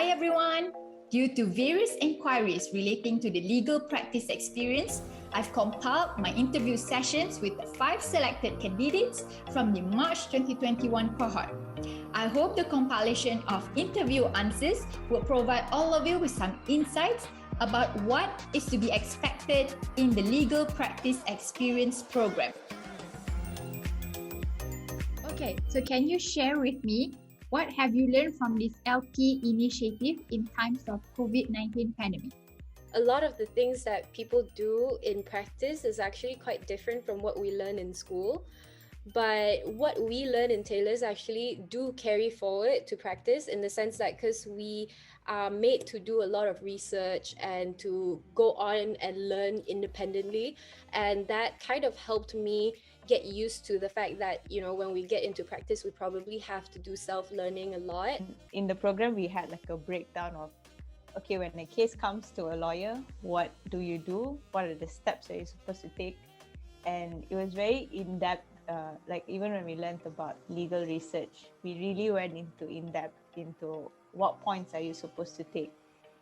everyone. Due to various inquiries relating to the legal practice experience, I've compiled my interview sessions with the 5 selected candidates from the March 2021 cohort. I hope the compilation of interview answers will provide all of you with some insights about what is to be expected in the legal practice experience program. Okay, so can you share with me what have you learned from this LPE initiative in times of COVID-19 pandemic? A lot of the things that people do in practice is actually quite different from what we learn in school. But what we learn in tailors actually do carry forward to practice, in the sense that because we are made to do a lot of research and to go on and learn independently. And that kind of helped me get used to the fact that, you know, when we get into practice, we probably have to do self-learning a lot. In the program, we had like a breakdown of, okay, when a case comes to a lawyer, what do you do? What are the steps that you're supposed to take? And it was very in-depth. Like even when we learned about legal research, we really went into in-depth into what points are you supposed to take.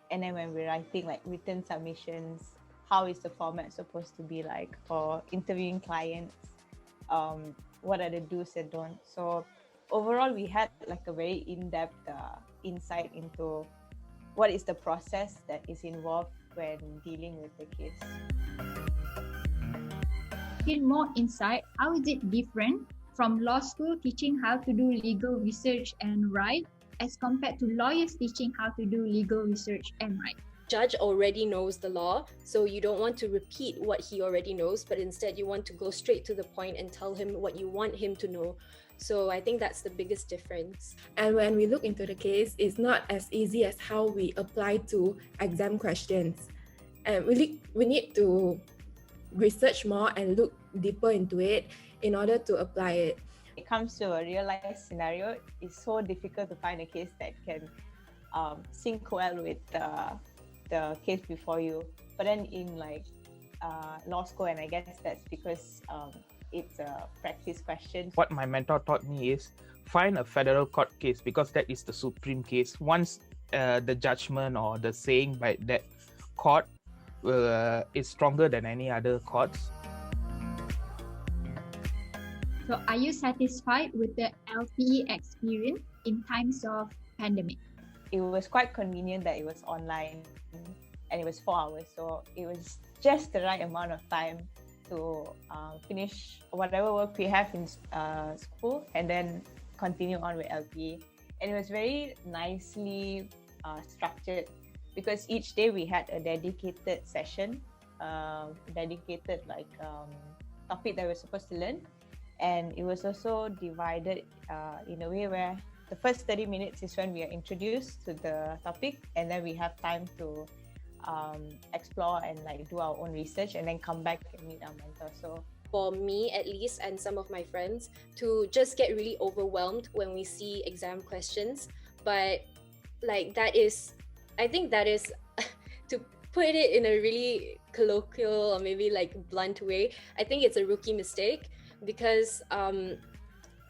And then when we're writing like written submissions, how is the format supposed to be like for interviewing clients? What are the do's and don'ts? So overall, we had like a very in-depth insight into what is the process that is involved when dealing with the case. Get more insight, how is it different from law school teaching how to do legal research and write as compared to lawyers teaching how to do legal research and write? Judge already knows the law, so you don't want to repeat what he already knows, but instead you want to go straight to the point and tell him what you want him to know. So I think that's the biggest difference. And when we look into the case, it's not as easy as how we apply to exam questions. And we need to research more and look deeper into it in order to apply it. When it comes to a real life scenario, it's so difficult to find a case that can sync well with the case before you. But then in like law school, and I guess that's because it's a practice question. What my mentor taught me is find a federal court case, because that is the supreme case. Once the judgment or the saying by that court is stronger than any other courts. So are you satisfied with the LPE experience in times of pandemic? It was quite convenient that it was online and it was 4 hours. So it was just the right amount of time to finish whatever work we have in school and then continue on with LPE. And it was very nicely structured, because each day we had a dedicated session, dedicated topic that we're supposed to learn. And it was also divided in a way where the first 30 minutes is when we are introduced to the topic, and then we have time to explore and like do our own research and then come back and meet our mentor. So for me at least, and some of my friends, to just get really overwhelmed when we see exam questions. But like I think that is to put it in a really colloquial or maybe like blunt way, I think it's a rookie mistake, because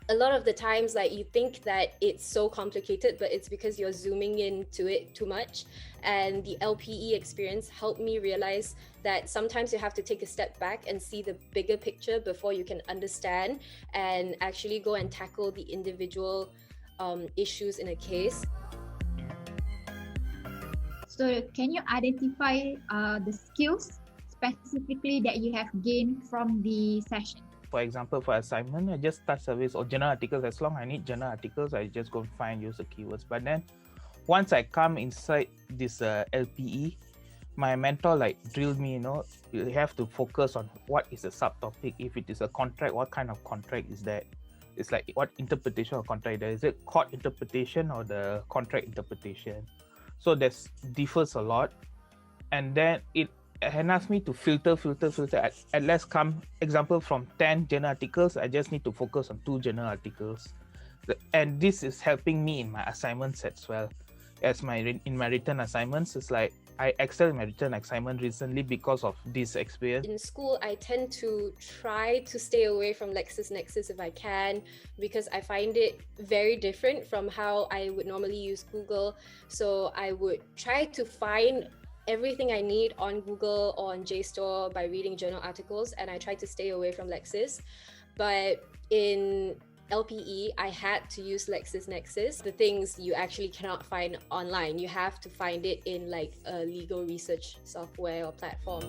a lot of the times like you think that it's so complicated, but it's because you're zooming into it too much. And the LPE experience helped me realize that sometimes you have to take a step back and see the bigger picture before you can understand and actually go and tackle the individual issues in a case. So can you identify the skills specifically that you have gained from the session? For example, for assignment, I just start surveys or journal articles. As long as I need journal articles, I just go find, use the keywords. But then once I come inside this LPE, my mentor like drilled me, you have to focus on what is the subtopic. If it is a contract, what kind of contract is that? It's like what interpretation of contract there is. It court interpretation or the contract interpretation? So this differs a lot. And then it asked me to filter. At let's come example from 10 journal articles, I just need to focus on 2 journal articles. And this is helping me in my assignments as well. In my written assignments, it's like I excelled in my written assignment recently because of this experience. In school, I tend to try to stay away from LexisNexis if I can, because I find it very different from how I would normally use Google. So I would try to find everything I need on Google or on JSTOR by reading journal articles, and I try to stay away from Lexis. But in LPE, I had to use LexisNexis. The things you actually cannot find online, you have to find it in like a legal research software or platform.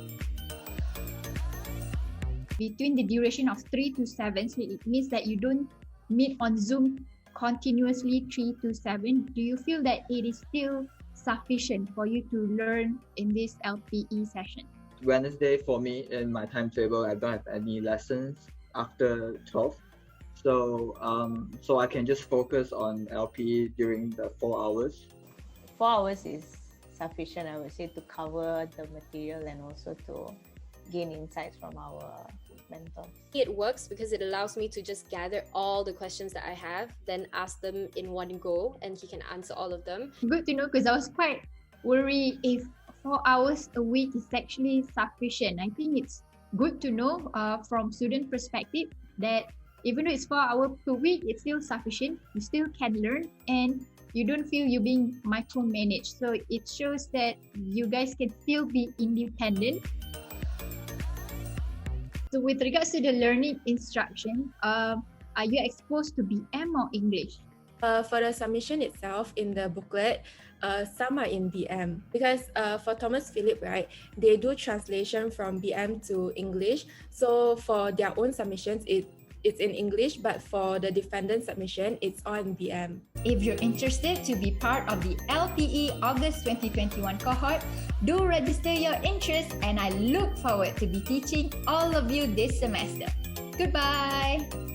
Between the duration of 3 to 7, so it means that you don't meet on Zoom continuously 3 to 7. Do you feel that it is still sufficient for you to learn in this LPE session? Wednesday for me in my timetable, I don't have any lessons after 12. So I can just focus on LPE during the 4 hours. 4 hours is sufficient, I would say, to cover the material and also to gain insights from our mentors. It works because it allows me to just gather all the questions that I have, then ask them in one go, and he can answer all of them. Good to know, because I was quite worried if 4 hours a week is actually sufficient. I think it's good to know from student perspective that even though it's 4 hours per week, it's still sufficient. You still can learn and you don't feel you're being micromanaged. So it shows that you guys can still be independent. So with regards to the learning instruction, are you exposed to BM or English? For the submission itself in the booklet, some are in BM because for Thomas Philip, right, they do translation from BM to English. So for their own submissions, it's in English, but for the defendant submission, it's all in BM. If you're interested to be part of the LPE August 2021 cohort, do register your interest, and I look forward to be teaching all of you this semester. Goodbye!